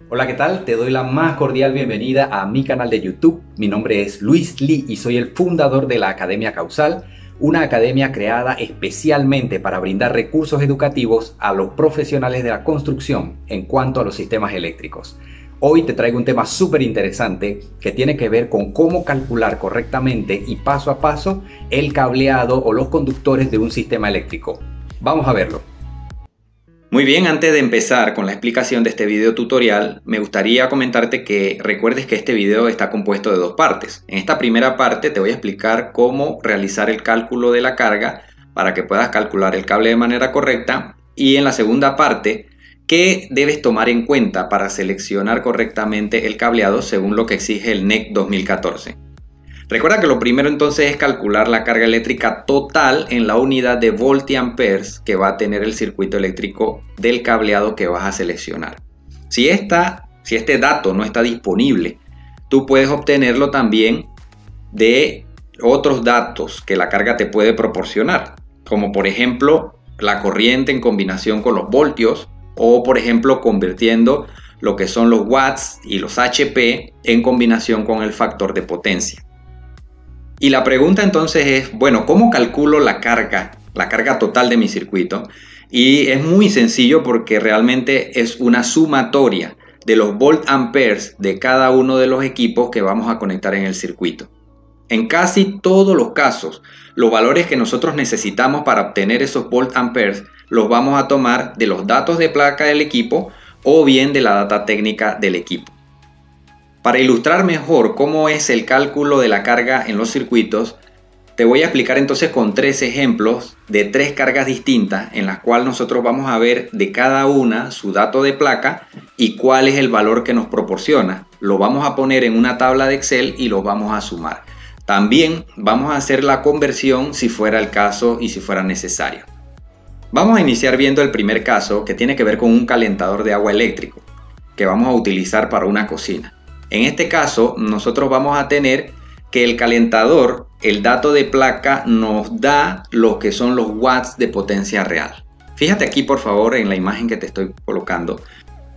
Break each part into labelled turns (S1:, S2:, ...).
S1: Hola, ¿qué tal? Te doy la más cordial bienvenida a mi canal de YouTube. Mi nombre es Luis Lee y soy el fundador de la Academia Causal, una academia creada especialmente para brindar recursos educativos a los profesionales de la construcción en cuanto a los sistemas eléctricos. Hoy te traigo un tema súper interesante que tiene que ver con cómo calcular correctamente y paso a paso el cableado o los conductores de un sistema eléctrico. Vamos a verlo. Muy bien, antes de empezar con la explicación de este video tutorial, me gustaría comentarte que recuerdes que este video está compuesto de dos partes. En esta primera parte te voy a explicar cómo realizar el cálculo de la carga para que puedas calcular el cable de manera correcta, y en la segunda parte, qué debes tomar en cuenta para seleccionar correctamente el cableado según lo que exige el NEC 2014. Recuerda que lo primero entonces es calcular la carga eléctrica total en la unidad de voltiamperes que va a tener el circuito eléctrico del cableado que vas a seleccionar. Si este dato no está disponible, tú puedes obtenerlo también de otros datos que la carga te puede proporcionar, como por ejemplo la corriente en combinación con los voltios, o por ejemplo convirtiendo lo que son los watts y los HP en combinación con el factor de potencia. Y la pregunta entonces es, bueno, ¿cómo calculo la carga total de mi circuito? Y es muy sencillo porque realmente es una sumatoria de los volt-amperes de cada uno de los equipos que vamos a conectar en el circuito. En casi todos los casos, los valores que nosotros necesitamos para obtener esos volt-amperes los vamos a tomar de los datos de placa del equipo o bien de la data técnica del equipo. Para ilustrar mejor cómo es el cálculo de la carga en los circuitos, te voy a explicar entonces con tres ejemplos de tres cargas distintas en las cuales nosotros vamos a ver de cada una su dato de placa y cuál es el valor que nos proporciona. Lo vamos a poner en una tabla de Excel y lo vamos a sumar. También vamos a hacer la conversión si fuera el caso y si fuera necesario. Vamos a iniciar viendo el primer caso, que tiene que ver con un calentador de agua eléctrico que vamos a utilizar para una cocina. En este caso, nosotros vamos a tener que el calentador, el dato de placa, nos da lo que son los watts de potencia real. Fíjate aquí, por favor, en la imagen que te estoy colocando.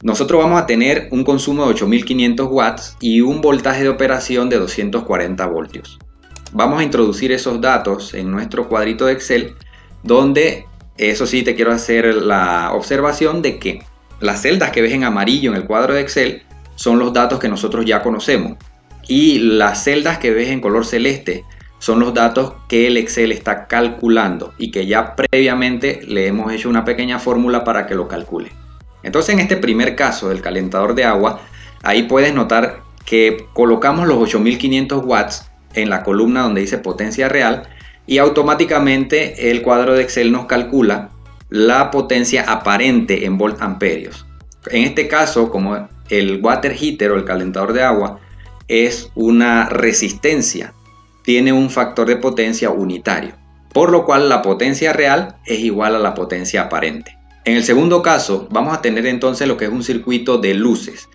S1: Nosotros vamos a tener un consumo de 8500 watts y un voltaje de operación de 240 voltios. Vamos a introducir esos datos en nuestro cuadrito de Excel, donde, eso sí, te quiero hacer la observación de que las celdas que ves en amarillo en el cuadro de Excel son los datos que nosotros ya conocemos, y las celdas que ves en color celeste son los datos que el Excel está calculando y que ya previamente le hemos hecho una pequeña fórmula para que lo calcule. Entonces, en este primer caso del calentador de agua, ahí puedes notar que colocamos los 8500 watts en la columna donde dice potencia real, y automáticamente el cuadro de Excel nos calcula la potencia aparente en voltamperios. En este caso, como el water heater o el calentador de agua es una resistencia, tiene un factor de potencia unitario, por lo cual la potencia real es igual a la potencia aparente. En el segundo caso vamos a tener entonces lo que es un circuito de luces.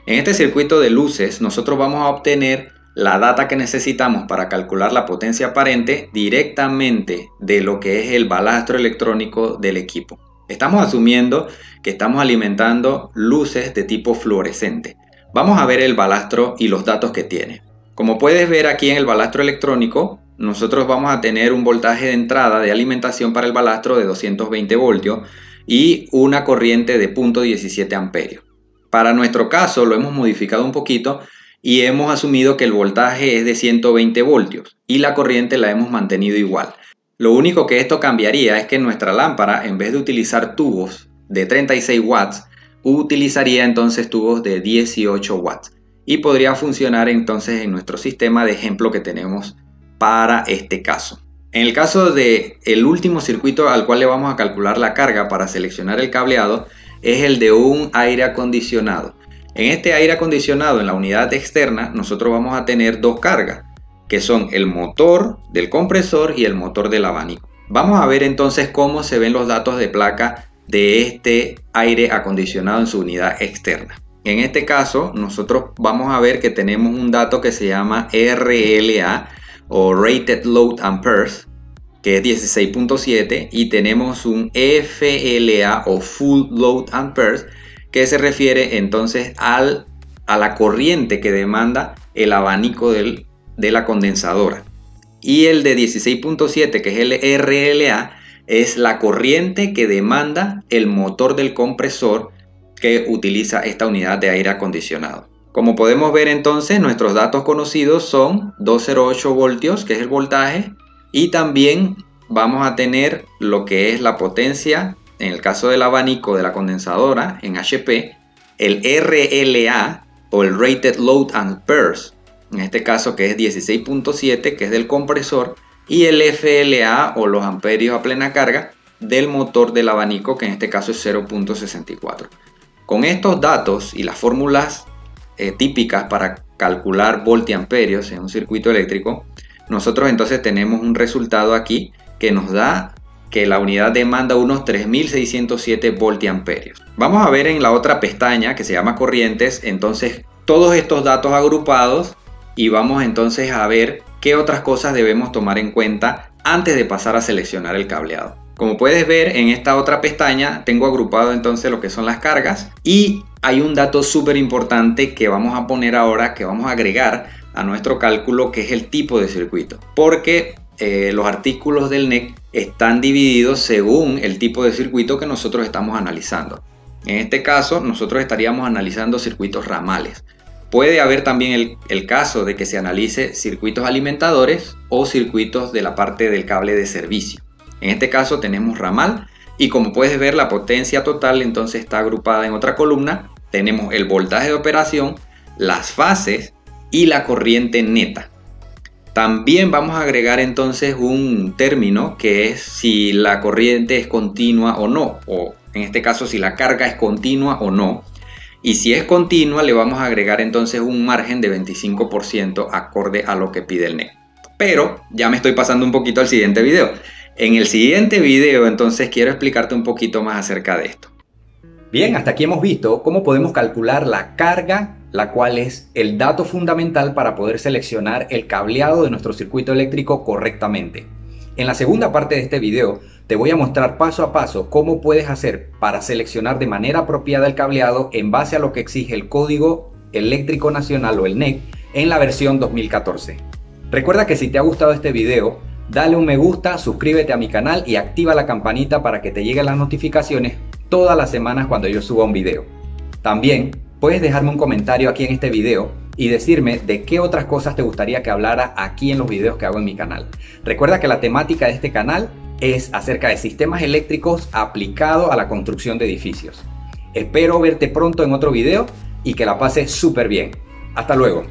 S1: En este circuito de luces nosotros vamos a obtener la data que necesitamos para calcular la potencia aparente directamente de lo que es el balastro electrónico del equipo. Estamos asumiendo que estamos alimentando luces de tipo fluorescente. Vamos a ver el balastro y los datos que tiene. Como puedes ver aquí en el balastro electrónico, nosotros vamos a tener un voltaje de entrada de alimentación para el balastro de 220 voltios y una corriente de 0.17 amperios. Para nuestro caso lo hemos modificado un poquito y hemos asumido que el voltaje es de 120 voltios y la corriente la hemos mantenido igual. Lo único que esto cambiaría es que nuestra lámpara, en vez de utilizar tubos de 36 watts, utilizaría entonces tubos de 18 watts y podría funcionar entonces en nuestro sistema de ejemplo que tenemos para este caso. En el caso del último circuito al cual le vamos a calcular la carga para seleccionar el cableado, es el de un aire acondicionado. En este aire acondicionado, en la unidad externa, nosotros vamos a tener dos cargas, que son el motor del compresor y el motor del abanico. Vamos a ver entonces cómo se ven los datos de placa de este aire acondicionado en su unidad externa. En este caso, nosotros vamos a ver que tenemos un dato que se llama RLA o Rated Load Amperes, que es 16.7, y tenemos un FLA o Full Load Amperes, que se refiere entonces a la corriente que demanda el abanico de la condensadora. Y el de 16.7, que es el RLA, es la corriente que demanda el motor del compresor que utiliza esta unidad de aire acondicionado. Como podemos ver entonces, nuestros datos conocidos son 208 voltios, que es el voltaje, y también vamos a tener lo que es la potencia, en el caso del abanico de la condensadora en HP, el RLA o el Rated Load Amperes, en este caso que es 16.7, que es del compresor, y el FLA o los amperios a plena carga del motor del abanico, que en este caso es 0.64. Con estos datos y las fórmulas típicas para calcular voltiamperios en un circuito eléctrico, nosotros entonces tenemos un resultado aquí que nos da que la unidad demanda unos 3607 voltiamperios. Vamos a ver en la otra pestaña que se llama corrientes, entonces todos estos datos agrupados, y vamos entonces a ver qué otras cosas debemos tomar en cuenta antes de pasar a seleccionar el cableado. Como puedes ver en esta otra pestaña tengo agrupado entonces lo que son las cargas, y hay un dato súper importante que vamos a poner ahora, que vamos a agregar a nuestro cálculo, que es el tipo de circuito, porque los artículos del NEC están divididos según el tipo de circuito que nosotros estamos analizando. En este caso nosotros estaríamos analizando circuitos ramales. Puede haber también el caso de que se analice circuitos alimentadores o circuitos de la parte del cable de servicio. En este caso tenemos ramal, y como puedes ver la potencia total entonces está agrupada en otra columna. Tenemos el voltaje de operación, las fases y la corriente neta. También vamos a agregar entonces un término que es si la corriente es continua o no, o en este caso si la carga es continua o no. Y si es continua le vamos a agregar entonces un margen de 25% acorde a lo que pide el NEC. Pero ya me estoy pasando un poquito al siguiente video. En el siguiente video entonces quiero explicarte un poquito más acerca de esto. Bien, hasta aquí hemos visto cómo podemos calcular la carga, la cual es el dato fundamental para poder seleccionar el cableado de nuestro circuito eléctrico correctamente. En la segunda parte de este video te voy a mostrar paso a paso cómo puedes hacer para seleccionar de manera apropiada el cableado en base a lo que exige el Código Eléctrico Nacional o el NEC en la versión 2014. Recuerda que si te ha gustado este video, dale un me gusta, suscríbete a mi canal y activa la campanita para que te lleguen las notificaciones todas las semanas cuando yo suba un video. También puedes dejarme un comentario aquí en este video y decirme de qué otras cosas te gustaría que hablara aquí en los videos que hago en mi canal. Recuerda que la temática de este canal es acerca de sistemas eléctricos aplicados a la construcción de edificios. Espero verte pronto en otro video y que la pases súper bien. Hasta luego.